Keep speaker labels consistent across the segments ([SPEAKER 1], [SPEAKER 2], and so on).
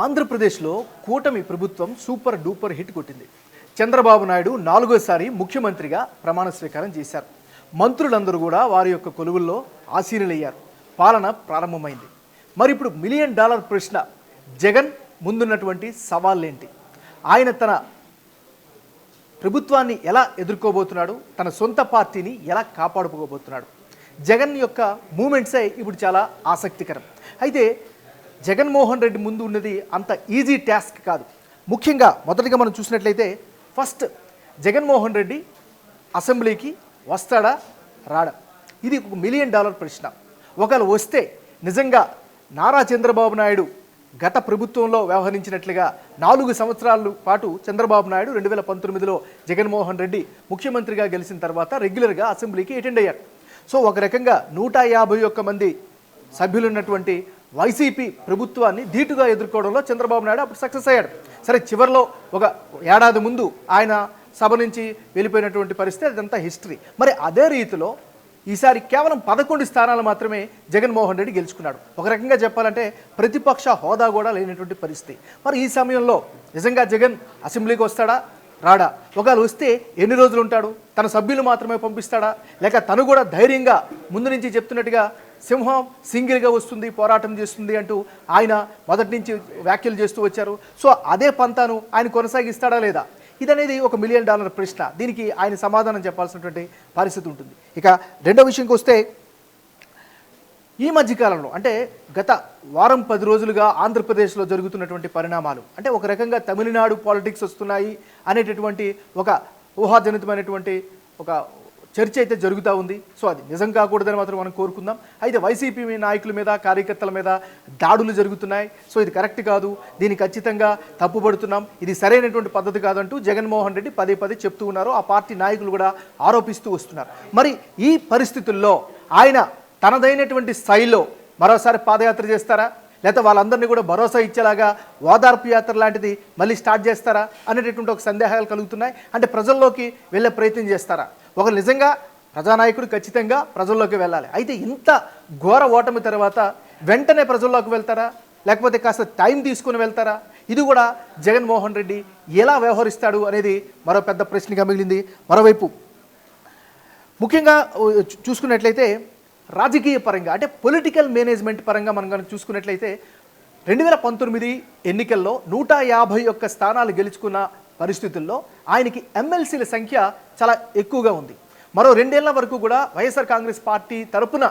[SPEAKER 1] ఆంధ్రప్రదేశ్లో కూటమి ప్రభుత్వం సూపర్ డూపర్ హిట్ కొట్టింది. చంద్రబాబు నాయుడు 4వ సారి ముఖ్యమంత్రిగా ప్రమాణ స్వీకారం చేశారు. మంత్రులందరూ కూడా వారి యొక్క కొలువుల్లో ఆసీనులయ్యారు. పాలన ప్రారంభమైంది. మరి ఇప్పుడు $1 మిలియన్ ప్రశ్న, జగన్ ముందున్నటువంటి సవాళ్ళేంటి? ఆయన తన ప్రభుత్వాన్ని ఎలా ఎదుర్కోబోతున్నాడు? తన సొంత పార్టీని ఎలా కాపాడుకోబోతున్నాడు? జగన్ యొక్క మూమెంట్సే ఇప్పుడు చాలా ఆసక్తికరం. అయితే జగన్మోహన్ రెడ్డి ముందు ఉన్నది అంత ఈజీ టాస్క్ కాదు. ముఖ్యంగా మొదటిగా మనం చూసినట్లయితే ఫస్ట్ జగన్మోహన్ రెడ్డి అసెంబ్లీకి వస్తాడా రాడా? ఇది ఒక $1 మిలియన్ ప్రశ్న. ఒకవేళ వస్తే నిజంగా నారా చంద్రబాబు నాయుడు గత ప్రభుత్వంలో వ్యవహరించినట్లుగా 4 సంవత్సరాల పాటు చంద్రబాబు నాయుడు 2019లో జగన్మోహన్ రెడ్డి ముఖ్యమంత్రిగా గెలిచిన తర్వాత రెగ్యులర్గా అసెంబ్లీకి అటెండ్ అయ్యారు. సో ఒక రకంగా 151 మంది సభ్యులున్నటువంటి వైసీపీ ప్రభుత్వాన్ని ధీటుగా ఎదుర్కోవడంలో చంద్రబాబు నాయుడు అప్పుడు సక్సెస్ అయ్యాడు. సరే, చివరిలో ఒక ఏడాది ముందు ఆయన సభ నుంచి వెళ్ళిపోయినటువంటి పరిస్థితి, అదంతా హిస్టరీ. మరి అదే రీతిలో ఈసారి కేవలం 11 స్థానాలు మాత్రమే జగన్మోహన్ రెడ్డి గెలుచుకున్నాడు. ఒక రకంగా చెప్పాలంటే ప్రతిపక్ష హోదా కూడా లేనటువంటి పరిస్థితి. మరి ఈ సమయంలో నిజంగా జగన్ అసెంబ్లీకి వస్తాడా రాడా? ఒకవేళ వస్తే ఎన్ని రోజులు ఉంటాడు? తన సభ్యులు మాత్రమే పంపిస్తాడా? లేక తను కూడా ధైర్యంగా ముందు నుంచి చెప్తున్నట్టుగా సింహం సింగిల్గా వస్తుంది, పోరాటం చేస్తుంది అంటూ ఆయన మొదటి నుంచి వ్యాఖ్యలు చేస్తూ వచ్చారు. సో అదే పంతాను ఆయన కొనసాగిస్తాడా లేదా? ఇదనేది ఒక $1 మిలియన్ ప్రశ్న. దీనికి ఆయన సమాధానం చెప్పాల్సినటువంటి పరిస్థితి ఉంటుంది. ఇక రెండో విషయంకి వస్తే, ఈ మధ్యకాలంలో అంటే గత వారం 10 రోజులుగా ఆంధ్రప్రదేశ్లో జరుగుతున్నటువంటి పరిణామాలు, అంటే ఒక రకంగా తమిళనాడు పాలిటిక్స్ వస్తున్నాయి అనేటటువంటి ఒక ఊహాజనితమైనటువంటి ఒక చర్చ అయితే జరుగుతూ ఉంది. సో అది నిజం కాకూడదని మాత్రం మనం కోరుకుందాం. అయితే వైసీపీ నాయకుల మీద, కార్యకర్తల మీద దాడులు జరుగుతున్నాయి. సో ఇది కరెక్ట్ కాదు, దీన్ని ఖచ్చితంగా తప్పుపడుతున్నాం, ఇది సరైనటువంటి పద్ధతి కాదంటూ జగన్మోహన్ రెడ్డి పదే పదే చెప్తూ ఉన్నారు. ఆ పార్టీ నాయకులు కూడా ఆరోపిస్తూ వస్తున్నారు. మరి ఈ పరిస్థితుల్లో ఆయన తనదైనటువంటి స్థాయిలో మరోసారి పాదయాత్ర చేస్తారా? లేకపోతే వాళ్ళందరినీ కూడా భరోసా ఇచ్చేలాగా ఓదార్పు యాత్ర లాంటిది మళ్ళీ స్టార్ట్ చేస్తారా అనేటటువంటి ఒక సందేహాలు కలుగుతున్నాయి. అంటే ప్రజల్లోకి వెళ్ళే ప్రయత్నం చేస్తారా? ఒక నిజంగా ప్రజానాయకుడు ఖచ్చితంగా ప్రజల్లోకి వెళ్ళాలి. అయితే ఇంత ఘోర ఓటమి తర్వాత వెంటనే ప్రజల్లోకి వెళ్తారా, లేకపోతే కాస్త టైం తీసుకుని వెళ్తారా? ఇది కూడా జగన్మోహన్ రెడ్డి ఎలా వ్యవహరిస్తాడు అనేది మరో పెద్ద ప్రశ్నగా మిగిలింది. మరోవైపు ముఖ్యంగా చూసుకున్నట్లయితే రాజకీయ పరంగా, అంటే పొలిటికల్ మేనేజ్మెంట్ పరంగా మనం కనుక చూసుకున్నట్లయితే 2019 ఎన్నికల్లో 151 స్థానాలు గెలుచుకున్న పరిస్థితుల్లో ఆయనకి ఎమ్మెల్సీల సంఖ్య చాలా ఎక్కువగా ఉంది. మరో 2 ఏళ్ల వరకు కూడా వైఎస్ఆర్ కాంగ్రెస్ పార్టీ తరపున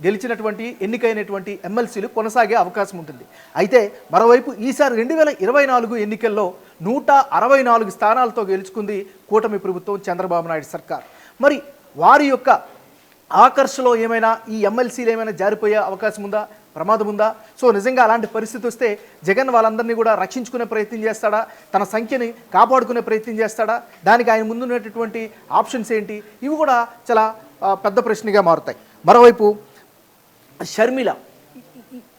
[SPEAKER 1] గెలిచినటువంటి ఎన్నికైనటువంటి ఎమ్మెల్సీలు కొనసాగే అవకాశం ఉంటుంది. అయితే మరోవైపు ఈసారి 2024 ఎన్నికల్లో 164 స్థానాలతో గెలుచుకుంది కూటమి ప్రభుత్వం, చంద్రబాబు నాయుడు సర్కార్. మరి వారి యొక్క ఆకర్షలో ఏమైనా ఈ ఎమ్మెల్సీలు ఏమైనా జారిపోయే అవకాశం ఉందా, ప్రమాదం ఉందా? సో నిజంగా అలాంటి పరిస్థితి వస్తే జగన్ వాళ్ళందరినీ కూడా రక్షించుకునే ప్రయత్నం చేస్తాడా? తన సంఖ్యని కాపాడుకునే ప్రయత్నం చేస్తాడా? దానికి ఆయన ముందున్నటువంటి ఆప్షన్స్ ఏంటి? ఇవి కూడా చాలా పెద్ద ప్రశ్నగా మారుతాయి. మరోవైపు షర్మిల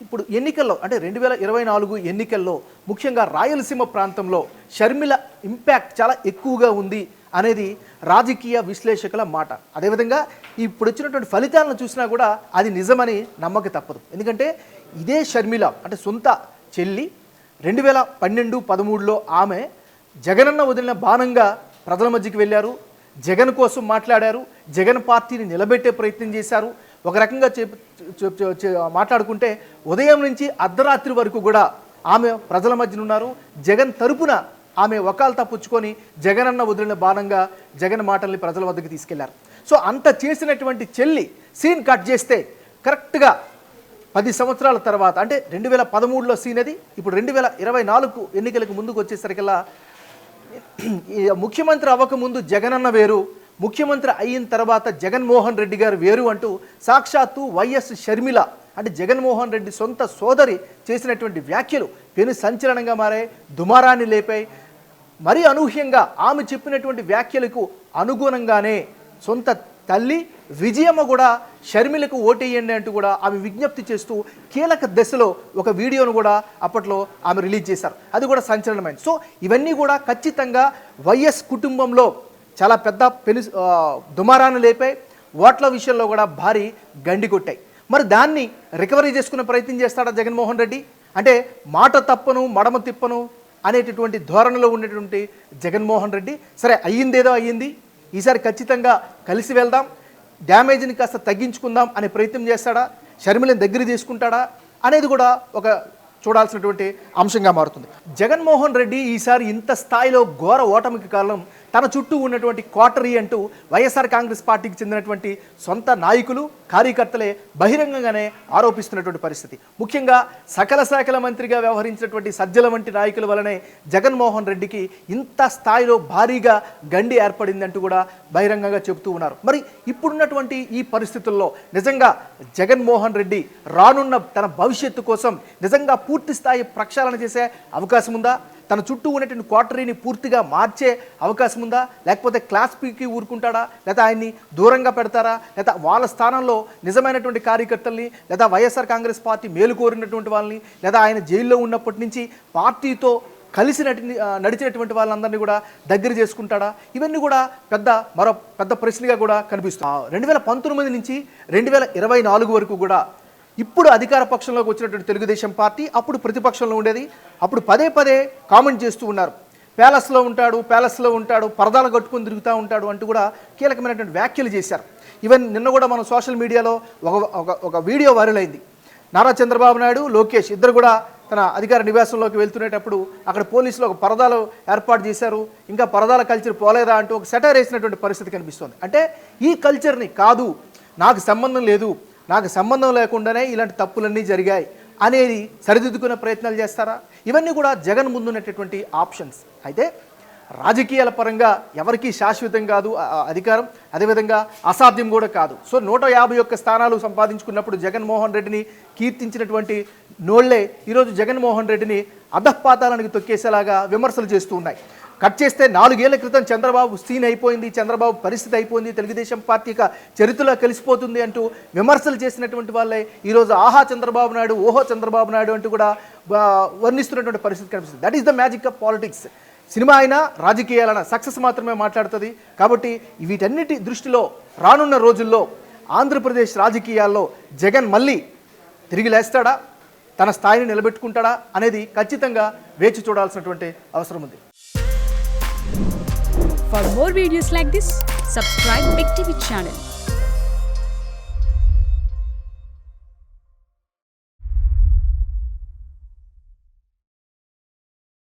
[SPEAKER 1] ఇప్పుడు ఎన్నికల్లో, అంటే 2024 ఎన్నికల్లో ముఖ్యంగా రాయలసీమ ప్రాంతంలో షర్మిల ఇంపాక్ట్ చాలా ఎక్కువగా ఉంది అనేది రాజకీయ విశ్లేషకుల మాట. అదేవిధంగా ఇప్పుడు వచ్చినటువంటి ఫలితాలను చూసినా కూడా అది నిజమని నమ్మక తప్పదు. ఎందుకంటే ఇదే షర్మిల, అంటే సొంత చెల్లి, 2012-13లో ఆమె జగనన్న వదిలిన బాణంగా ప్రజల మధ్యకి వెళ్ళారు, జగన్ కోసం మాట్లాడారు, జగన్ పార్టీని నిలబెట్టే ప్రయత్నం చేశారు. ఒక రకంగా మాట్లాడుకుంటే ఉదయం నుంచి అర్ధరాత్రి వరకు కూడా ఆమె ప్రజల మధ్యన ఉన్నారు. జగన్ తరపున ఆమె వకాల్తా పుచ్చుకొని జగనన్న వదిలిన బాణంగా జగన్ మాటల్ని ప్రజల వద్దకు తీసుకెళ్లారు. సో అంత చేసినటువంటి చెల్లి సీన్ కట్ చేస్తే కరెక్ట్గా 10 సంవత్సరాల తర్వాత, అంటే 2013లో సీన్ అది, ఇప్పుడు 2024 ఎన్నికలకు ముందుకు వచ్చేసరికల్లా ముఖ్యమంత్రి అవ్వకముందు జగనన్న వేరు, ముఖ్యమంత్రి అయిన తర్వాత జగన్మోహన్ రెడ్డి గారు వేరు అంటూ సాక్షాత్తు వైఎస్ షర్మిల, అంటే జగన్మోహన్ రెడ్డి సొంత సోదరి చేసినటువంటి వ్యాఖ్యలు పెను సంచలనంగా మారాయి, దుమారాన్ని లేపాయి. మరీ అనూహ్యంగా ఆమె చెప్పినటువంటి వ్యాఖ్యలకు అనుగుణంగానే సొంత తల్లి విజయమ్మ కూడా షర్మిలకు ఓటేయండి అంటూ కూడా ఆమె విజ్ఞప్తి చేస్తూ కీలక దశలో ఒక వీడియోను కూడా అప్పట్లో ఆమె రిలీజ్ చేశారు. అది కూడా సంచలనమైంది. సో ఇవన్నీ కూడా ఖచ్చితంగా వైఎస్ కుటుంబంలో చాలా పెద్ద దుమారాన్ని లేపాయి, ఓట్ల విషయంలో కూడా భారీ గండి కొట్టాయి. మరి దాన్ని రికవరీ చేసుకునే ప్రయత్నం చేస్తాడా జగన్మోహన్ రెడ్డి? అంటే మాట తప్పను మడమ తిప్పను అనేటటువంటి ధోరణిలో ఉండేటువంటి జగన్మోహన్ రెడ్డి సరే అయ్యిందేదో అయ్యింది, ఈసారి ఖచ్చితంగా కలిసి వెళ్దాం, డ్యామేజ్ని కాస్త తగ్గించుకుందాం అనే ప్రయత్నం చేస్తాడా, షర్మిలని దగ్గర తీసుకుంటాడా అనేది కూడా ఒక చూడాల్సినటువంటి అంశంగా మారుతుంది. జగన్మోహన్ రెడ్డి ఈసారి ఇంత స్థాయిలో ఘోర ఓటమికి కారణం తన చుట్టూ ఉన్నటువంటి కోటరీ అంటూ వైఎస్ఆర్ కాంగ్రెస్ పార్టీకి చెందినటువంటి సొంత నాయకులు కార్యకర్తలే బహిరంగంగానే ఆరోపిస్తున్నటువంటి పరిస్థితి. ముఖ్యంగా సకల శాఖల మంత్రిగా వ్యవహరించినటువంటి సజ్జల వంటి నాయకుల వలనే జగన్మోహన్ రెడ్డికి ఇంత స్థాయిలో భారీగా గండి ఏర్పడిందంటూ కూడా బహిరంగంగా చెబుతూ ఉన్నారు. మరి ఇప్పుడున్నటువంటి ఈ పరిస్థితుల్లో నిజంగా జగన్మోహన్ రెడ్డి రానున్న తన భవిష్యత్తు కోసం నిజంగా పూర్తి స్థాయి ప్రక్షాళన చేసే అవకాశం ఉందా? తన చుట్టూ ఉన్నటువంటి క్వార్టరీని పూర్తిగా మార్చే అవకాశం ఉందా? లేకపోతే క్లాస్ పీకి ఊరుకుంటాడా? లేదా ఆయన్ని దూరంగా పెడతారా? లేదా వాళ్ళ స్థానంలో నిజమైనటువంటి కార్యకర్తల్ని లేదా వైఎస్ఆర్ కాంగ్రెస్ పార్టీ మేలు కోరినటువంటి వాళ్ళని లేదా ఆయన జైల్లో ఉన్నప్పటి నుంచి పార్టీతో కలిసి నడిచినటువంటి వాళ్ళందరినీ కూడా దగ్గర చేసుకుంటాడా? ఇవన్నీ కూడా మరో పెద్ద ప్రశ్నగా కూడా కనిపిస్తుంది. 2019 నుంచి 2024 వరకు కూడా ఇప్పుడు అధికార పక్షంలోకి వచ్చినటువంటి తెలుగుదేశం పార్టీ అప్పుడు ప్రతిపక్షంలో ఉండేది. అప్పుడు పదే పదే కామెంట్ చేస్తూ ఉన్నారు, ప్యాలెస్లో ఉంటాడు, పరదాలు కట్టుకొని తిరుగుతూ ఉంటాడు అంటూ కూడా కీలకమైనటువంటి వ్యాఖ్యలు చేశారు. ఈవెన్ నిన్న కూడా మనం సోషల్ మీడియాలో ఒక వీడియో వైరల్ అయింది. నారా చంద్రబాబు నాయుడు, లోకేష్ ఇద్దరు కూడా తన అధికార నివాసంలోకి వెళ్తున్నప్పుడు అక్కడ పోలీసులు ఒక పరదాలు ఏర్పాటు చేశారు, ఇంకా పరదాల కల్చర్ పోలేదా అంటూ ఒక సెటైర్ వేసినటువంటి పరిస్థితి కనిపిస్తుంది. అంటే ఈ కల్చర్ని కాదు, నాకు సంబంధం లేదు, నాకు సంబంధం లేకుండానే ఇలాంటి తప్పులన్నీ జరిగాయి అనేది సరిదిద్దుకునే ప్రయత్నాలు చేస్తారా? ఇవన్నీ కూడా జగన్ ముందున్నటువంటి ఆప్షన్స్. అయితే రాజకీయాల పరంగా ఎవరికీ శాశ్వతం కాదు అధికారం, అదేవిధంగా అసాధ్యం కూడా కాదు. సో 151 స్థానాలు సంపాదించుకున్నప్పుడు జగన్మోహన్ రెడ్డిని కీర్తించినటువంటి నోళ్లే ఈరోజు జగన్మోహన్ రెడ్డిని అధఃపాతాలకు తొక్కేసేలాగా విమర్శలు చేస్తూ ఉన్నాయి. కట్ చేస్తే 4 ఏళ్ల క్రితం చంద్రబాబు సీన్ అయిపోయింది, చంద్రబాబు పరిస్థితి అయిపోయింది, తెలుగుదేశం పార్టీ చరిత్రలో కలిసిపోతుంది అంటూ విమర్శలు చేసినటువంటి వాళ్ళే ఈరోజు ఆహా చంద్రబాబు నాయుడు, ఓహో చంద్రబాబు నాయుడు అంటూ కూడా వర్ణిస్తున్నటువంటి పరిస్థితి కనిపిస్తుంది. That is the magic of politics. Cinema అయినా రాజకీయాలైనా సక్సెస్ మాత్రమే మాట్లాడుతుంది. కాబట్టి వీటన్నిటి దృష్టిలో రానున్న రోజుల్లో ఆంధ్రప్రదేశ్ రాజకీయాల్లో జగన్ మళ్ళీ తిరిగి లేస్తాడా, తన స్థాయిని నిలబెట్టుకుంటాడా అనేది ఖచ్చితంగా వేచి చూడాల్సినటువంటి అవసరం ఉంది.
[SPEAKER 2] For more videos like this, subscribe Big TV channel.